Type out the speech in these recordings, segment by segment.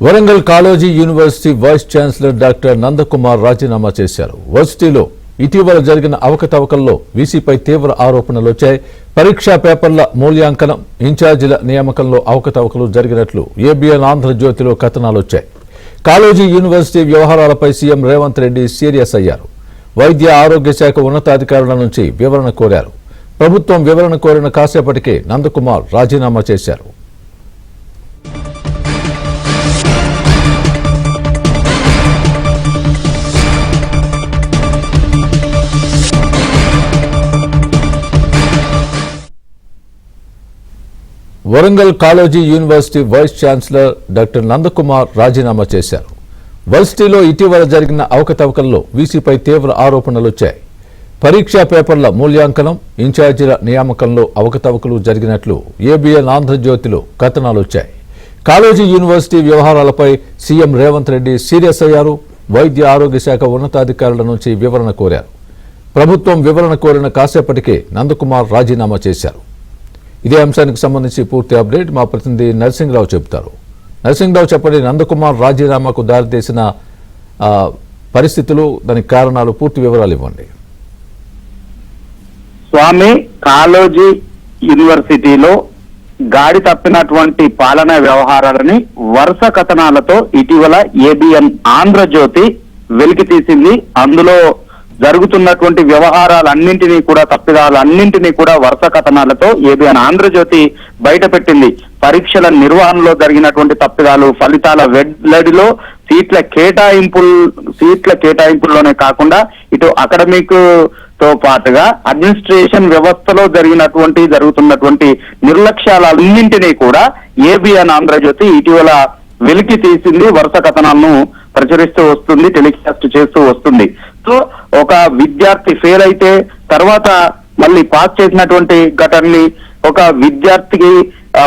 Warangal Kaloji university vice chancellor doctor Nandakumar రాజీనామా చేశారు. వర్సిటీలో ఇటీవల జరిగిన అవకతవకల్లో వీసీపై తీవ్ర ఆరోపణలు వచ్చాయి. పరీక్షా పేపర్ల మూల్యాంకనం, ఇన్ఛార్జీల నియామకంలో అవకతవకలు జరిగినట్లు ఏబీఎన్ ఆంధ్రజ్యోతిలో కథనాలు వచ్చాయి. కాళోజీ యూనివర్సిటీ వ్యవహారాలపై సీఎం రేవంత్ రెడ్డి సీరియస్ అయ్యారు. వైద్య ఆరోగ్య శాఖ ఉన్నతాధికారుల నుంచి వివరణ కోరారు. ప్రభుత్వం వివరణ కోరిన కాసేపటికే నందకుమార్ రాజీనామా చేశారు. Warangal Kaloji university vice chancellor doctor Nandakumar రాజీనామా చేశారు. వర్సిటీలో ఇటీవల జరిగిన అవకతవకల్లో వీసీపై తీవ్ర ఆరోపణలు వచ్చాయి. పరీక్షా పేపర్ల మూల్యాంకనం, ఇన్ఛార్జీల నియామకంలో అవకతవకలు జరిగినట్లు ఏబీఎన్ ఆంధ్రజ్యోతిలో కథనాలు వచ్చాయి. కాళోజీ యూనివర్సిటీ వ్యవహారాలపై సీఎం రేవంత్ రెడ్డి సీరియస్ అయ్యారు. వైద్య ఆరోగ్య శాఖ ఉన్నతాధికారుల నుంచి వివరణ కోరారు. ప్రభుత్వం వివరణ కోరిన కాసేపటికే నందకుమార్ రాజీనామా చేశారు. ఇదే అంశానికి సంబంధించి పూర్తి అప్డేట్ మా ప్రతినిధి నరసింహరావు చెబుతారు. నరసింహరావు, చెప్పండి, నందకుమార్ రాజీనామాకు దారితీసిన పరిస్థితులు, దానికి కారణాలు, పూర్తి వివరాలు ఇవ్వండి. స్వామి, కాళోజీ యూనివర్సిటీలో గాడి తప్పినటువంటి పాలనా వ్యవహారాలని వరుస కథనాలతో ఇటీవల ఏబీఎన్ ఆంధ్రజ్యోతి వెలికి తీసింది. అందులో జరుగుతున్నటువంటి వ్యవహారాలన్నింటినీ కూడా, తప్పిదాలన్నింటినీ కూడా వరుస కథనాలతో ఏబీఎన్ ఆంధ్రజ్యోతి బయట పెట్టింది. పరీక్షల నిర్వహణలో జరిగినటువంటి తప్పిదాలు, ఫలితాల వెల్లడిలో సీట్ల కేటాయింపుల్లోనే కాకుండా ఇటు అకాడమిక్ తో పాటుగా అడ్మినిస్ట్రేషన్ వ్యవస్థలో జరుగుతున్నటువంటి నిర్లక్ష్యాలన్నింటినీ కూడా ఏబీఎన్ ఆంధ్రజ్యోతి ఇటీవల వెలికి తీసింది. వరుస కథనాలను ప్రచురిస్తూ వస్తుంది, టెలికాస్ట్ చేస్తూ వస్తుంది. సో ఒక విద్యార్థి ఫెయిల్ అయితే తర్వాత మళ్ళీ పాస్ చేసినటువంటి ఘటనని, ఒక విద్యార్థికి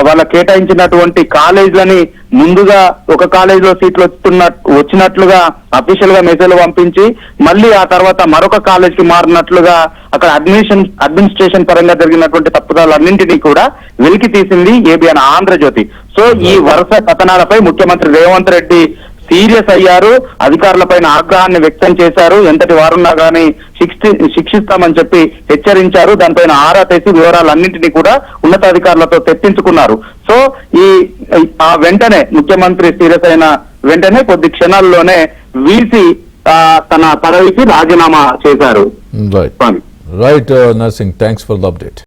వాళ్ళ కేటాయించినటువంటి కాలేజీలని ముందుగా ఒక కాలేజీలో సీట్లు వచ్చినట్లుగా అఫీషియల్ గా మెసేజ్లు పంపించి మళ్ళీ ఆ తర్వాత మరొక కాలేజీకి మారినట్లుగా అక్కడ అడ్మినిస్ట్రేషన్ పరంగా జరిగినటువంటి తప్పుదాలన్నింటినీ కూడా వెలికి తీసింది ఏబీఎన్ ఆంధ్రజ్యోతి. సో ఈ వరుస కథనాలపై ముఖ్యమంత్రి రేవంత్ రెడ్డి సీరియస్ అయ్యారు. అధికారులపైన ఆగ్రహాన్ని వ్యక్తం చేశారు. ఎంతటి వారున్నా కానీ శిక్షిస్తామని చెప్పి హెచ్చరించారు. దానిపైన ఆరా తీసి వివరాలన్నింటినీ కూడా ఉన్నతాధికారులతో తెప్పించుకున్నారు. సో ఆ వెంటనే ముఖ్యమంత్రి సీరియస్ అయిన వెంటనే కొద్ది క్షణాల్లోనే వీసీ తన పదవికి రాజీనామా చేశారు. Right nursing, thanks for the update.